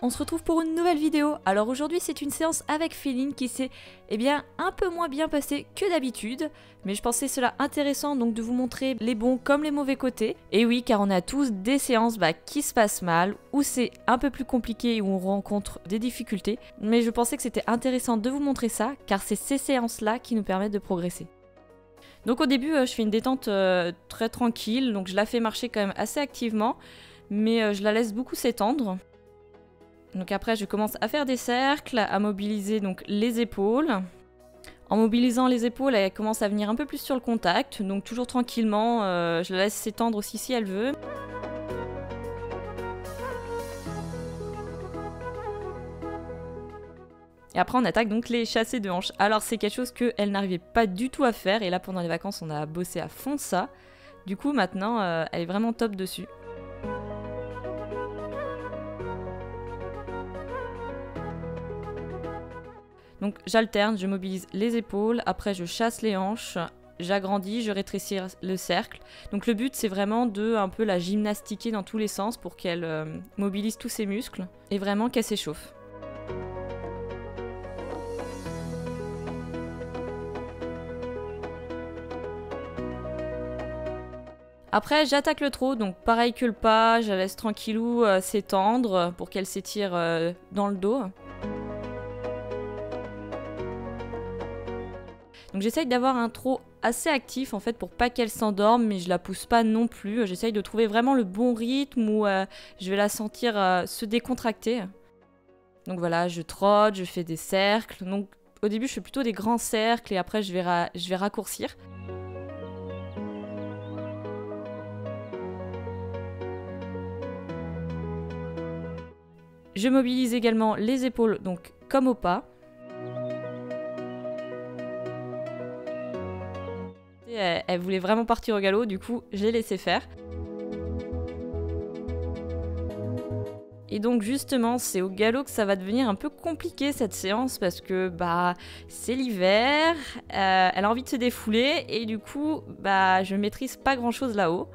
on se retrouve pour une nouvelle vidéo. Alors aujourd'hui c'est une séance avec Féline qui s'est un peu moins bien passée que d'habitude. Mais je pensais cela intéressant donc de vous montrer les bons comme les mauvais côtés. Et oui, car on a tous des séances qui se passent mal, où c'est un peu plus compliqué, où on rencontre des difficultés. Mais je pensais que c'était intéressant de vous montrer ça, car c'est ces séances-là qui nous permettent de progresser. Donc au début je fais une détente très tranquille, donc je la fais marcher quand même assez activement. Mais je la laisse beaucoup s'étendre. Donc après je commence à faire des cercles, à mobiliser donc les épaules. En mobilisant les épaules, elle commence à venir un peu plus sur le contact, donc toujours tranquillement, je la laisse s'étendre aussi si elle veut. Et après on attaque donc les chassés de hanches. Alors c'est quelque chose qu'elle n'arrivait pas du tout à faire, et là pendant les vacances on a bossé à fond ça. Du coup maintenant elle est vraiment top dessus. Donc j'alterne, je mobilise les épaules, après je chasse les hanches, j'agrandis, je rétrécis le cercle. Donc le but c'est vraiment de un peu la gymnastiquer dans tous les sens pour qu'elle mobilise tous ses muscles et vraiment qu'elle s'échauffe. Après j'attaque le trot, donc pareil que le pas, je la laisse tranquillou s'étendre pour qu'elle s'étire dans le dos. Donc j'essaye d'avoir un trot assez actif en fait pour pas qu'elle s'endorme, mais je la pousse pas non plus. J'essaye de trouver vraiment le bon rythme où je vais la sentir se décontracter. Donc voilà, je trotte, je fais des cercles. Donc au début je fais plutôt des grands cercles et après je vais raccourcir. Je mobilise également les épaules, donc comme au pas. Elle voulait vraiment partir au galop, du coup j'ai laissé faire. Et donc justement c'est au galop que ça va devenir un peu compliqué cette séance parce que c'est l'hiver, elle a envie de se défouler et du coup je maîtrise pas grand chose là-haut.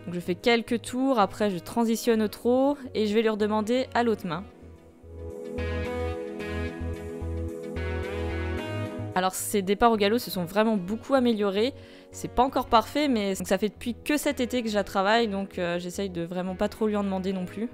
Donc je fais quelques tours, après je transitionne au trot et je vais lui redemander à l'autre main. Alors ces départs au galop se sont vraiment beaucoup améliorés, c'est pas encore parfait mais ça fait depuis que cet été que je la travaille donc j'essaye de vraiment pas trop lui en demander non plus.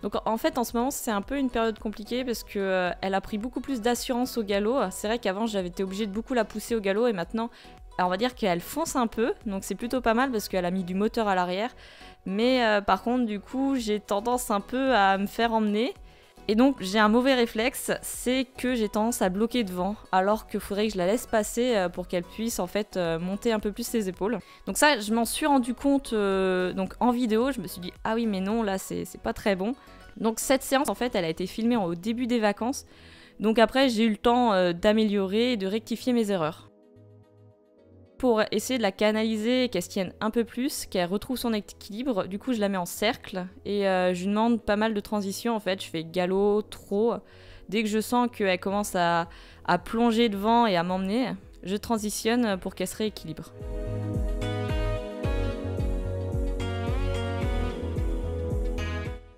Donc en fait en ce moment c'est un peu une période compliquée parce que elle a pris beaucoup plus d'assurance au galop. C'est vrai qu'avant j'avais été obligée de beaucoup la pousser au galop et maintenant on va dire qu'elle fonce un peu, donc c'est plutôt pas mal parce qu'elle a mis du moteur à l'arrière. Mais par contre du coup j'ai tendance un peu à me faire emmener. Et donc j'ai un mauvais réflexe, c'est que j'ai tendance à bloquer devant, alors qu'il faudrait que je la laisse passer pour qu'elle puisse en fait monter un peu plus ses épaules. Donc ça je m'en suis rendu compte donc en vidéo, je me suis dit ah oui mais non là c'est pas très bon. Donc cette séance en fait elle a été filmée au début des vacances, donc après j'ai eu le temps d'améliorer et de rectifier mes erreurs. Pour essayer de la canaliser et qu'elle se tienne un peu plus, qu'elle retrouve son équilibre, du coup je la mets en cercle et je lui demande pas mal de transitions en fait, je fais galop, trot. Dès que je sens qu'elle commence à plonger devant et à m'emmener, je transitionne pour qu'elle se rééquilibre.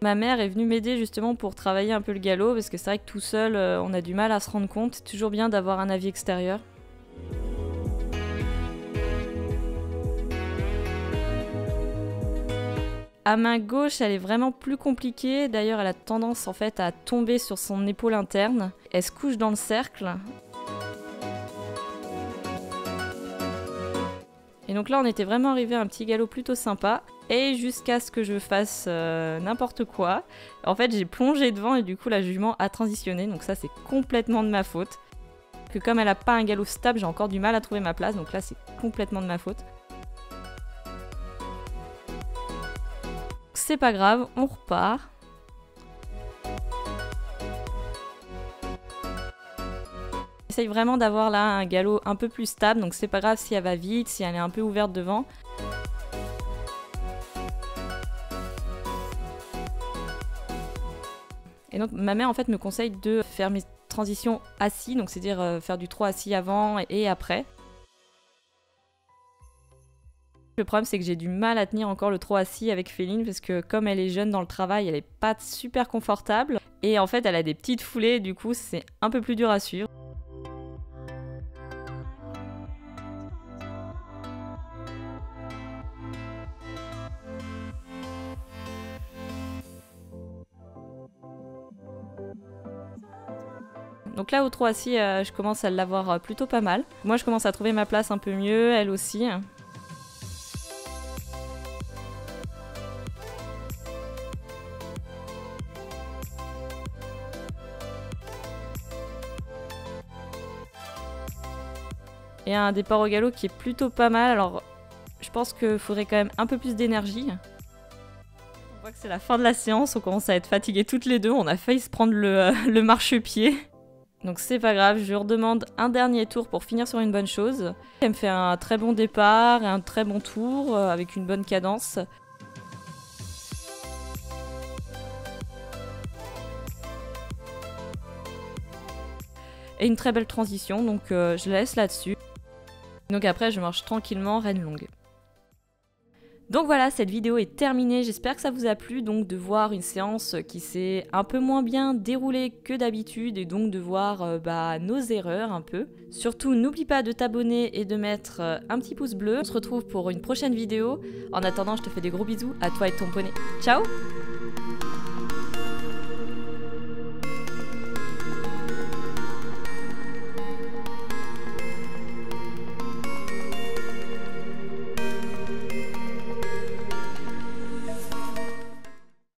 Ma mère est venue m'aider justement pour travailler un peu le galop parce que c'est vrai que tout seul on a du mal à se rendre compte, c'est toujours bien d'avoir un avis extérieur. À main gauche, elle est vraiment plus compliquée. D'ailleurs, elle a tendance en fait à tomber sur son épaule interne. Elle se couche dans le cercle. Et donc là, on était vraiment arrivé à un petit galop plutôt sympa. Et jusqu'à ce que je fasse n'importe quoi. En fait, j'ai plongé devant et du coup, la jument a transitionné. Donc ça, c'est complètement de ma faute. Que comme elle a pas un galop stable, j'ai encore du mal à trouver ma place. Donc là, c'est complètement de ma faute. C'est pas grave, on repart. essaye vraiment d'avoir là un galop un peu plus stable, donc c'est pas grave si elle va vite, si elle est un peu ouverte devant. Et donc ma mère en fait me conseille de faire mes transitions assis, donc c'est-à-dire faire du trot assis avant et après. Le problème c'est que j'ai du mal à tenir encore le trot assis avec Féline parce que comme elle est jeune dans le travail, elle est pas super confortable et en fait elle a des petites foulées, du coup c'est un peu plus dur à suivre. Donc là au trot assis, je commence à l'avoir plutôt pas mal. Moi je commence à trouver ma place un peu mieux, elle aussi. Et un départ au galop qui est plutôt pas mal, alors je pense qu'il faudrait quand même un peu plus d'énergie. On voit que c'est la fin de la séance, on commence à être fatigués toutes les deux, on a failli se prendre le marchepied. Donc c'est pas grave, je lui redemande un dernier tour pour finir sur une bonne chose. Elle me fait un très bon départ et un très bon tour avec une bonne cadence. Et une très belle transition, donc je la laisse là-dessus. Donc après je marche tranquillement reine longue. Donc voilà, cette vidéo est terminée, j'espère que ça vous a plu donc de voir une séance qui s'est un peu moins bien déroulée que d'habitude et donc de voir nos erreurs un peu. Surtout n'oublie pas de t'abonner et de mettre un petit pouce bleu. On se retrouve pour une prochaine vidéo. En attendant, je te fais des gros bisous à toi et ton poney. Ciao!